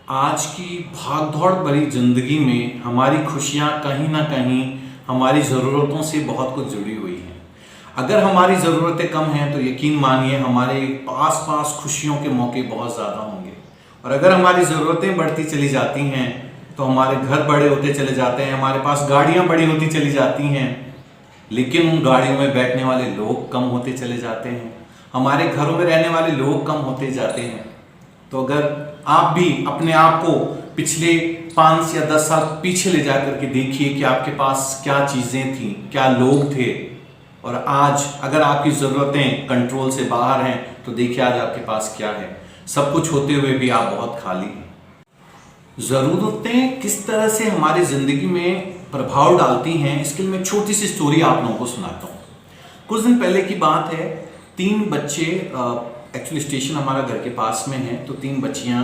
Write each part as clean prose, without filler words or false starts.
आज की भाग-दौड़ भरी ज़िंदगी में हमारी खुशियाँ कहीं न कहीं हमारी ज़रूरतों से बहुत कुछ जुड़ी हुई हैं। अगर हमारी ज़रूरतें कम हैं तो यकीन मानिए हमारे आस-पास खुशियों के मौके बहुत ज़्यादा होंगे और अगर हमारी ज़रूरतें बढ़ती चली जाती हैं तो हमारे घर बड़े होते चले जाते हैं, हमारे पास गाड़ियाँ बड़ी होती चली जाती हैं, लेकिन उन गाड़ियों में बैठने वाले लोग कम होते चले जाते हैं, हमारे घरों में रहने वाले लोग कम होते जाते हैं। तो अगर आप भी अपने आप को पिछले 5 या 10 साल पीछे ले जा करके देखिए कि आपके पास क्या चीज़ें थी, क्या लोग थे, और आज अगर आपकी ज़रूरतें कंट्रोल से बाहर हैं तो देखिए आज आपके पास क्या है। सब कुछ होते हुए भी आप बहुत खाली हैं। ज़रूरतें किस तरह से हमारी ज़िंदगी में प्रभाव डालती हैं, इसके लिए मैं छोटी सी स्टोरी आप लोगों को सुनाता हूँ। कुछ दिन पहले की बात है, 3 बच्चे, एक्चुअली स्टेशन हमारा घर के पास में है, तो 3 बच्चियाँ,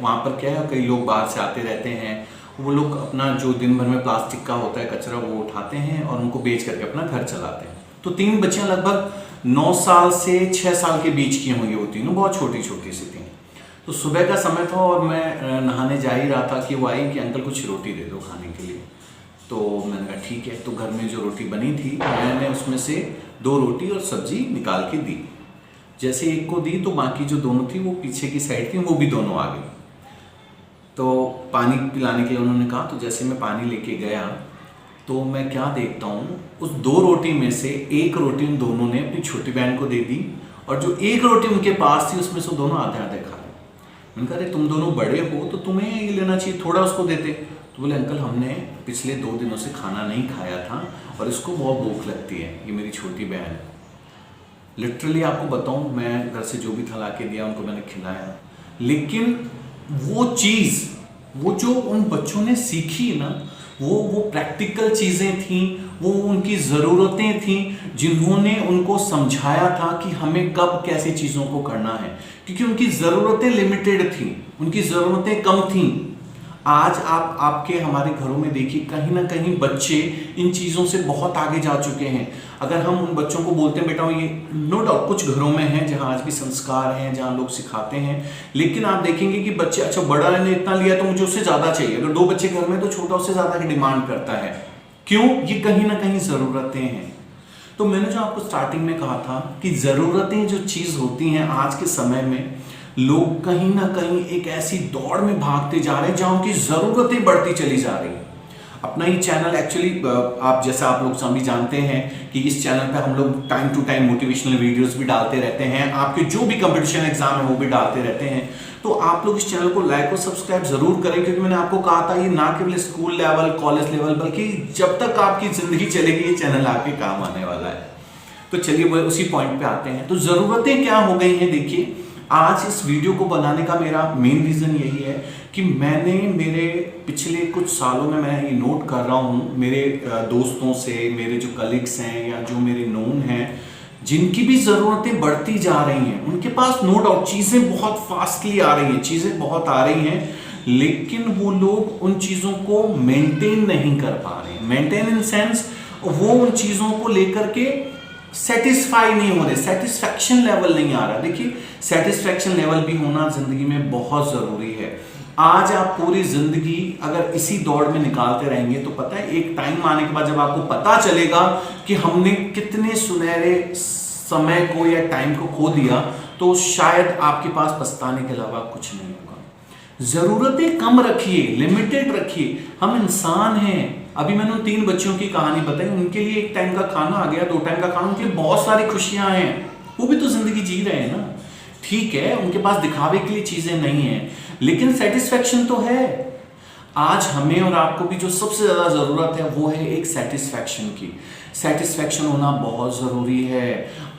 वहाँ पर क्या है, कई लोग बाहर से आते रहते हैं, वो लोग अपना जो दिन भर में प्लास्टिक का होता है कचरा वो उठाते हैं और उनको बेच करके अपना घर चलाते हैं। तो 3 बच्चियाँ लगभग 9 साल से 6 साल के बीच की होंगी, वो तीनों बहुत छोटी छोटी सी थी। तो सुबह का समय था और मैं नहाने जा ही रहा था कि वो आई कि अंकल कुछ रोटी दे दो खाने के लिए। तो मैंने कहा ठीक है। तो घर में जो रोटी बनी थी मैंने उसमें से 2 रोटी और सब्जी निकाल के दी। जैसे एक को दी तो बाकी जो दोनों थी वो पीछे की साइड थी, वो भी दोनों आ गई। तो पानी पिलाने के लिए उन्होंने कहा, तो जैसे मैं पानी लेके गया तो मैं क्या देखता हूँ, उस 2 रोटी में से 1 रोटी उन दोनों ने अपनी छोटी बहन को दे दी और जो 1 रोटी उनके पास थी उसमें से दोनों आधे आधे खा रहे। मैंने कहा अरे तुम दोनों बड़े हो तो तुम्हें ये लेना चाहिए, थोड़ा उसको देते। तो बोले अंकल हमने पिछले 2 दिनों से खाना नहीं खाया था और इसको बहुत भूख लगती है, ये मेरी छोटी बहन है। लिटरली आपको बताऊं, मैं घर से जो भी था ला के दिया उनको मैंने खिलाया, लेकिन वो चीज़, वो जो उन बच्चों ने सीखी ना, वो प्रैक्टिकल चीज़ें थी, वो उनकी ज़रूरतें थी जिन्होंने उनको समझाया था कि हमें कब कैसे चीज़ों को करना है, क्योंकि उनकी ज़रूरतें लिमिटेड थी, उनकी ज़रूरतें कम थी। आज आप आपके हमारे घरों में देखिए कहीं ना कहीं बच्चे इन चीज़ों से बहुत आगे जा चुके हैं। अगर हम उन बच्चों को बोलते हैं बेटा, ये नो डाउट कुछ घरों में हैं जहां आज भी संस्कार हैं, जहां लोग सिखाते हैं, लेकिन आप देखेंगे कि बच्चे, अच्छा बड़ा ने इतना लिया तो मुझे उससे ज़्यादा चाहिए। अगर 2 बच्चे घर में तो छोटा उससे ज़्यादा की डिमांड करता है। क्यों? ये कहीं ना कहीं ज़रूरतें हैं। तो मैंने जो आपको स्टार्टिंग में कहा था कि ज़रूरतें जो चीज़ होती हैं आज के समय में, लोग कहीं ना कहीं एक ऐसी दौड़ में भागते जा रहे हैं जहां उनकी ज़रूरतें बढ़ती चली जा रही हैं। अपना ही चैनल, एक्चुअली आप जैसा आप लोग सभी जानते हैं कि इस चैनल पे हम लोग time to time motivational videos भी डालते रहते हैं, आपके जो भी कंपटीशन एग्जाम है वो भी डालते रहते हैं। तो आप लोग इस चैनल को लाइक और सब्सक्राइब जरूर करें, क्योंकि मैंने आपको कहा था ये ना केवल स्कूल लेवल, कॉलेज लेवल, बल्कि जब तक आपकी जिंदगी चलेगी ये चैनल आपके काम आने वाला है। तो चलिए वो उसी पॉइंट पे आते हैं। तो ज़रूरतें क्या हो गई हैं, देखिए आज इस वीडियो को बनाने का मेरा मेन रीज़न यही है कि मैंने मेरे पिछले कुछ सालों में मैं ये नोट कर रहा हूँ, मेरे दोस्तों से, मेरे जो कलीग्स हैं या जो मेरे नोन हैं, जिनकी भी ज़रूरतें बढ़ती जा रही हैं, उनके पास नो डाउट चीज़ें बहुत फास्टली आ रही हैं, चीज़ें बहुत आ रही हैं, लेकिन वो लोग उन चीज़ों को मेंटेन नहीं कर पा रहे हैं। मेंटेन इन सेंस वो उन चीज़ों को लेकर के सेटिस्फाई नहीं हो रहे, सेटिस्फैक्शन लेवल नहीं आ रहा। देखिए सेटिस्फैक्शन लेवल भी होना जिंदगी में बहुत ज़रूरी है। आज आप पूरी जिंदगी अगर इसी दौड़ में निकालते रहेंगे तो पता है एक टाइम आने के बाद जब आपको पता चलेगा कि हमने कितने सुनहरे समय को या टाइम को खो दिया, तो शायद आपके पास पछताने के अलावा कुछ नहीं होगा। ज़रूरतें कम रखिए, लिमिटेड रखिए। हम इंसान हैं। अभी मैंने उन 3 बच्चों की कहानी बताई, उनके लिए 1 टाइम का खाना आ गया, 2 टाइम का खाना, उनके लिए बहुत सारी खुशियां हैं, वो भी तो जिंदगी जी रहे हैं ना। ठीक है उनके पास दिखावे के लिए चीजें नहीं है, लेकिन सेटिस्फैक्शन तो है। आज हमें और आपको भी जो सबसे ज्यादा जरूरत है वो है एक सेटिस्फैक्शन की। सेटिस्फैक्शन होना बहुत जरूरी है।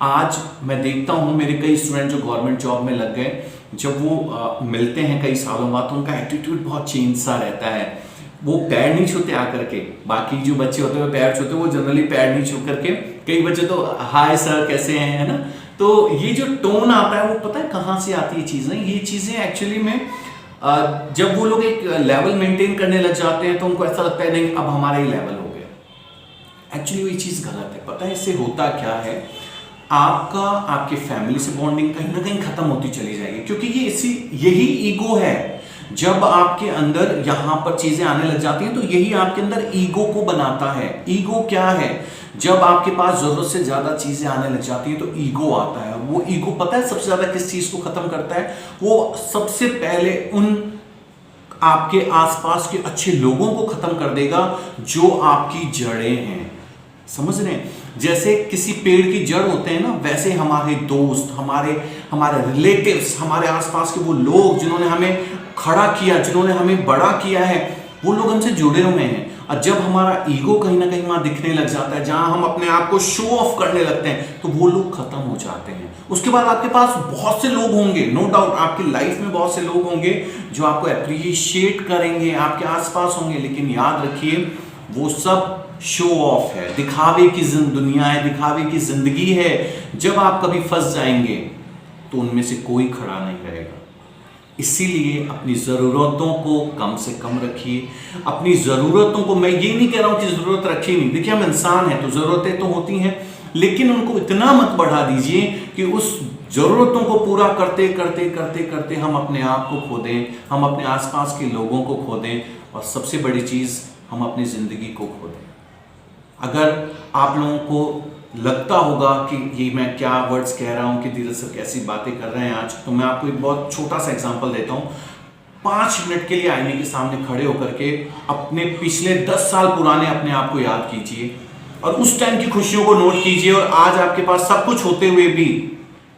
आज मैं देखता हूं मेरे कई स्टूडेंट जो गवर्नमेंट जॉब में लग गए, जब वो मिलते हैं कई सालों बाद तो उनका एटीट्यूड बहुत चेंज सा रहता है। वो पैर नहीं छूते आकर के, बाकी जो बच्चे होते हैं पैर छूते, वो जनरली पैर नहीं छू करके, कई बच्चे तो हाय सर कैसे हैं, है ना। तो ये जो टोन आता है वो पता है कहाँ से आती है चीज़ें, ये चीज़ें एक्चुअली में जब वो लोग एक लेवल मेंटेन करने लग जाते हैं तो उनको ऐसा लगता है नहीं अब हमारा ही लेवल हो गया। एक्चुअली ये चीज़ गलत है। पता है इससे होता क्या है, आपका आपके फैमिली से बॉन्डिंग कहीं ना कहीं खत्म होती चली जाएगी, क्योंकि यही ईगो है जब आपके अंदर यहां पर चीजें आने लग जाती हैं तो यही आपके अंदर ईगो को बनाता है। ईगो क्या है? जब आपके पास जरूरत से ज्यादा चीजें आने लग जाती हैं तो ईगो आता है। वो ईगो पता है सबसे ज्यादा किस चीज को खत्म करता है? वो सबसे पहले उन आपके आसपास के अच्छे लोगों को खत्म कर देगा जो आपकी जड़ें हैं। समझ रहे हैं? जैसे किसी पेड़ की जड़ होते हैं ना, वैसे हमारे दोस्त, हमारे रिलेटिव्स, हमारे आसपास के वो लोग जिन्होंने हमें खड़ा किया, जिन्होंने हमें बड़ा किया है, वो लोग हमसे जुड़े हुए हैं। और जब हमारा ईगो कहीं ना कहीं वहां दिखने लग जाता है, जहां हम अपने आप को शो ऑफ करने लगते हैं, तो वो लोग खत्म हो जाते हैं। उसके बाद आपके पास बहुत से लोग होंगे, नो डाउट आपकी लाइफ में बहुत से लोग होंगे जो आपको अप्रिशिएट करेंगे, आपके आसपास होंगे, लेकिन याद रखिए वो सब शो ऑफ है, दिखावे की दुनिया है, दिखावे की जिंदगी है। जब आप कभी फंस जाएंगे तो उनमें से कोई खड़ा नहीं रहेगा। इसीलिए अपनी ज़रूरतों को कम से कम रखिए। अपनी ज़रूरतों को, मैं ये नहीं कह रहा हूं कि ज़रूरत रखिए नहीं, देखिए हम इंसान हैं तो ज़रूरतें तो होती हैं, लेकिन उनको इतना मत बढ़ा दीजिए कि उस ज़रूरतों को पूरा करते करते करते करते हम अपने आप को खो दें, हम अपने आसपास के लोगों को खो दें, और सबसे बड़ी चीज़ हम अपनी ज़िंदगी को खो दें। अगर आप लोगों को लगता होगा कि ये मैं क्या वर्ड्स कह रहा हूँ कि धीरज सर कैसी बातें कर रहे हैं आज, तो मैं आपको एक बहुत छोटा सा एग्जांपल देता हूँ। 5 मिनट के लिए आईने के सामने खड़े होकर के अपने पिछले 10 साल पुराने अपने आप को याद कीजिए और उस टाइम की खुशियों को नोट कीजिए, और आज आपके पास सब कुछ होते हुए भी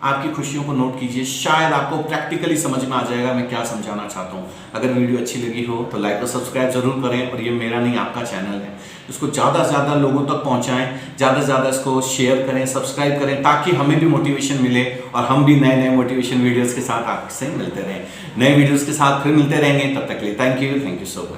आपकी खुशियों को नोट कीजिए। शायद आपको प्रैक्टिकली समझ में आ जाएगा मैं क्या समझाना चाहता हूँ। अगर वीडियो अच्छी लगी हो तो लाइक और सब्सक्राइब जरूर करें, और ये मेरा नहीं आपका चैनल है, इसको ज़्यादा से ज़्यादा लोगों तक पहुँचाएं, ज़्यादा से ज़्यादा इसको शेयर करें, सब्सक्राइब करें, ताकि हमें भी मोटिवेशन मिले और हम भी नए नए मोटिवेशन वीडियोज़ के साथ आपसे मिलते रहें। नए वीडियोज़ के साथ फिर मिलते रहेंगे, तब तक के लिए थैंक यू सो मच।